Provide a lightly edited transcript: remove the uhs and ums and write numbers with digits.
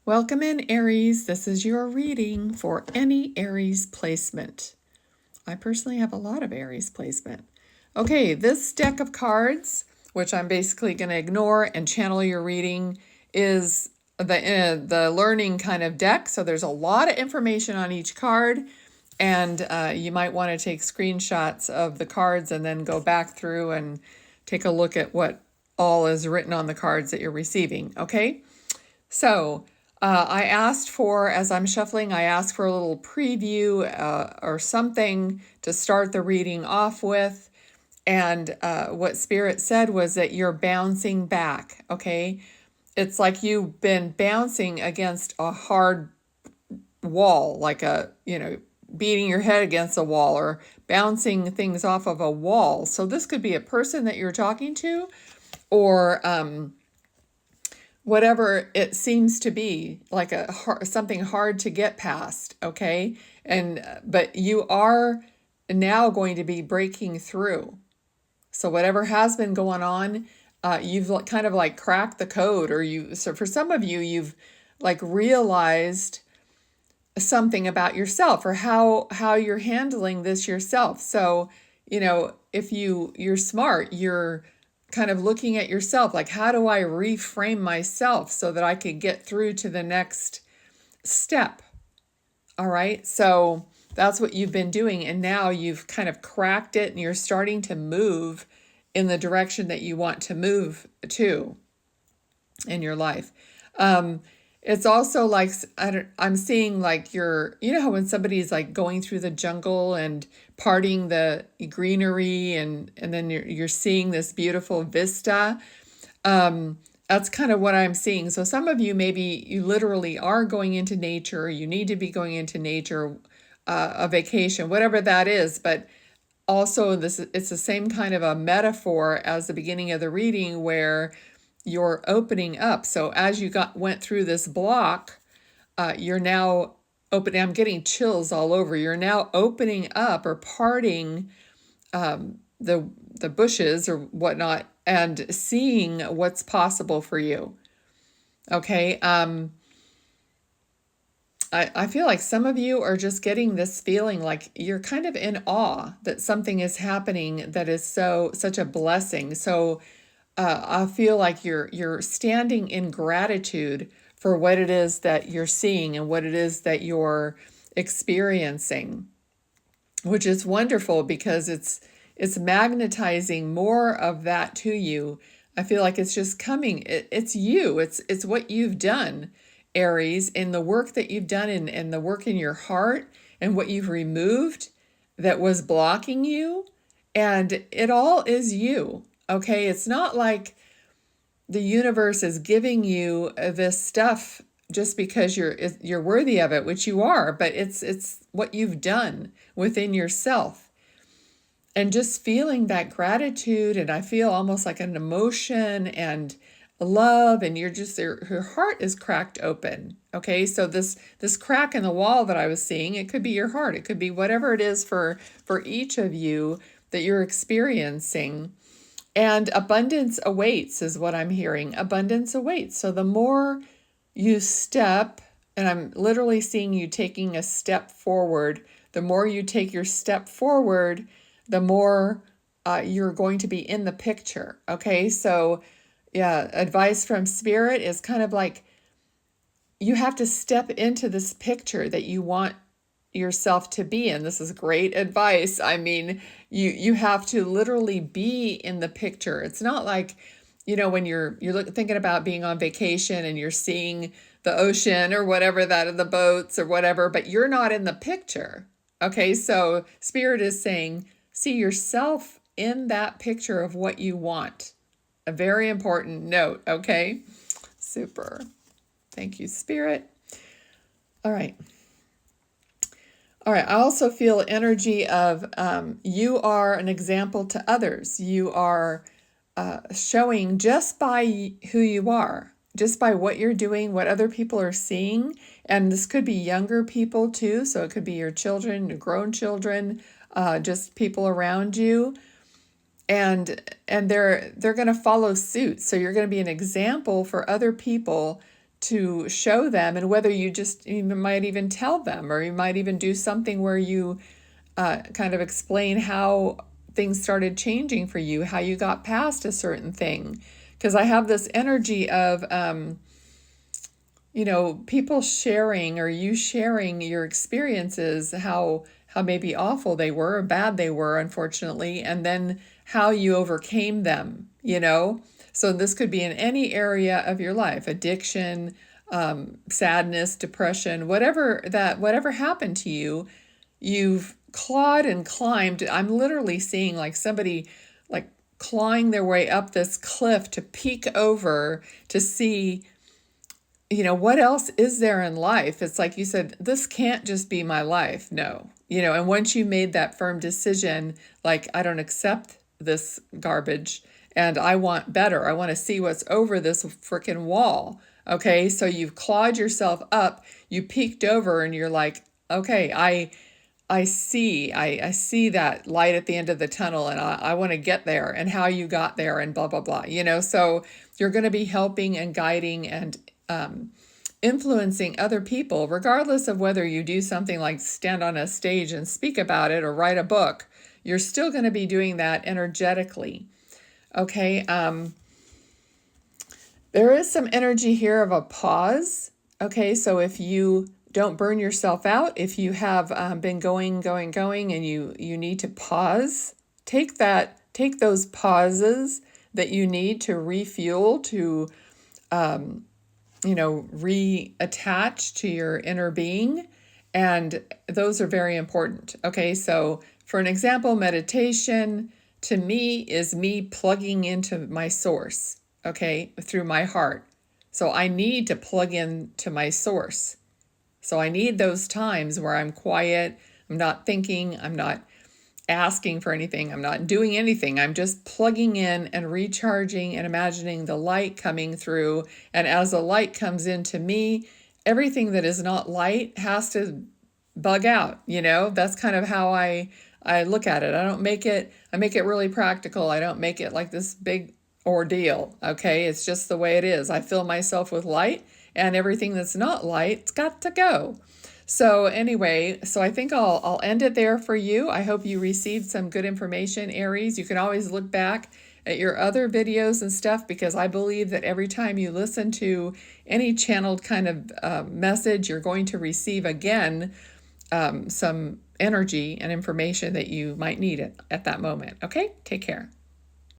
Welcome in, Aries. This is your reading for any Aries placement. I personally have a lot of Aries placement. Okay, this deck of cards, which I'm basically going to ignore and channel your reading, is the learning kind of deck. So there's a lot of information on each card, and you might want to take screenshots of the cards and then go back through and take a look at what all is written on the cards that you're receiving. Okay, so I asked for, as I'm shuffling, I asked for a little preview or something to start the reading off with. And what Spirit said was that you're bouncing back, okay? It's like you've been bouncing against a hard wall, like beating your head against a wall or bouncing things off of a wall. So this could be a person that you're talking to, or whatever it seems to be, like something hard to get past, okay? But you are now going to be breaking through. So whatever has been going on, you've kind of like cracked the code, so for some of you, you've like realized something about yourself or how you're handling this yourself. So, if you're smart, you're kind of looking at yourself like, how do I reframe myself so that I could get through to the next step? All right. So that's what you've been doing. And now you've kind of cracked it and you're starting to move in the direction that you want to move to in your life. It's also like, I'm seeing like how when somebody's like going through the jungle and parting the greenery and then you're seeing this beautiful vista. That's kind of what I'm seeing. So some of you, maybe you literally are going into nature, you need to be going into nature, a vacation, whatever that is. But also it's the same kind of a metaphor as the beginning of the reading where you're opening up. So as you went through this block, you're now opening. I'm getting chills all over. You're now opening up or parting the bushes or whatnot and seeing what's possible for you. Okay. I feel like some of you are just getting this feeling like you're kind of in awe that something is happening that is such a blessing. So I feel like you're standing in gratitude for what it is that you're seeing and what it is that you're experiencing, which is wonderful because it's magnetizing more of that to you. I feel like it's just coming. It's you. It's what you've done, Aries, in the work that you've done and the work in your heart and what you've removed that was blocking you. And it all is you. Okay, it's not like the universe is giving you this stuff just because you're worthy of it, which you are, but it's what you've done within yourself. And just feeling that gratitude, and I feel almost like an emotion and love, and your heart is cracked open. Okay, so this crack in the wall that I was seeing, it could be your heart, it could be whatever it is for each of you that you're experiencing. And abundance awaits is what I'm hearing. Abundance awaits. So the more you step, and I'm literally seeing you taking a step forward, the more you take your step forward, the more you're going to be in the picture. Okay, so yeah, advice from Spirit is kind of like you have to step into this picture that you want yourself to be in. This is great advice. I mean, you have to literally be in the picture. It's not like, when you're thinking about being on vacation and you're seeing the ocean or whatever that, the boats or whatever, but you're not in the picture. Okay, so Spirit is saying, see yourself in that picture of what you want. A very important note, okay? Super. Thank you, Spirit. All right. All right, I also feel energy of you are an example to others. You are showing just by who you are, just by what you're doing, what other people are seeing. And this could be younger people too. So it could be your children, your grown children, just people around you. And they're going to follow suit. So you're going to be an example for other people to show them, and whether you might even tell them, or you might even do something where you kind of explain how things started changing for you, how you got past a certain thing. Because I have this energy of, people sharing, or you sharing your experiences, how maybe awful they were or bad they were, unfortunately, and then how you overcame them. So this could be in any area of your life: addiction, sadness, depression, whatever happened to you, you've clawed and climbed. I'm literally seeing like somebody like clawing their way up this cliff to peek over to see, what else is there in life? It's like you said, this can't just be my life. No. And once you made that firm decision, like, I don't accept this garbage and I want better. I want to see what's over this freaking wall. Okay. So you've clawed yourself up, you peeked over, and you're like, okay, I see that light at the end of the tunnel, and I want to get there, and how you got there, and blah, blah, blah. So you're going to be helping and guiding and influencing other people, regardless of whether you do something like stand on a stage and speak about it or write a book. You're still going to be doing that energetically. Okay. There is some energy here of a pause. Okay. So if you don't burn yourself out, if you have been going, and you need to pause, take those pauses that you need to refuel, to reattach to your inner being. And those are very important. Okay, so for an example, meditation to me is me plugging into my source, okay, through my heart. So I need to plug into my source. So I need those times where I'm quiet, I'm not thinking, I'm not asking for anything, I'm not doing anything. I'm just plugging in and recharging and imagining the light coming through. And as the light comes into me, everything that is not light has to bug out. That's kind of how I look at it. I make it really practical. I don't make it like this big ordeal. Okay. It's just the way it is. I fill myself with light, and everything that's not light, it's got to go. So anyway, I think I'll end it there for you. I hope you received some good information, Aries. You can always look back at your other videos and stuff, because I believe that every time you listen to any channeled kind of message, you're going to receive again some energy and information that you might need at that moment. Okay, take care.